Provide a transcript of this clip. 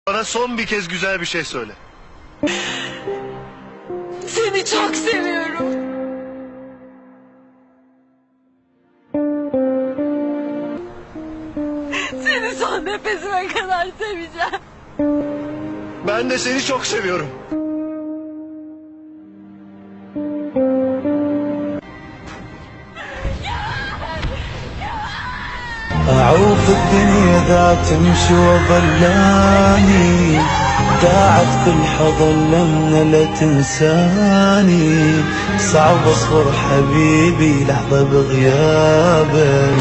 Bana son bir kez güzel bir şey söyle. Seni çok seviyorum. Seni son nefesime kadar seveceğim. Ben de seni çok seviyorum. أعوف الدنيا ذا تمشي وظلاني، داعت كل حضن لمنا لا تنساني، صعب اصبر حبيبي لحظة بغيابك.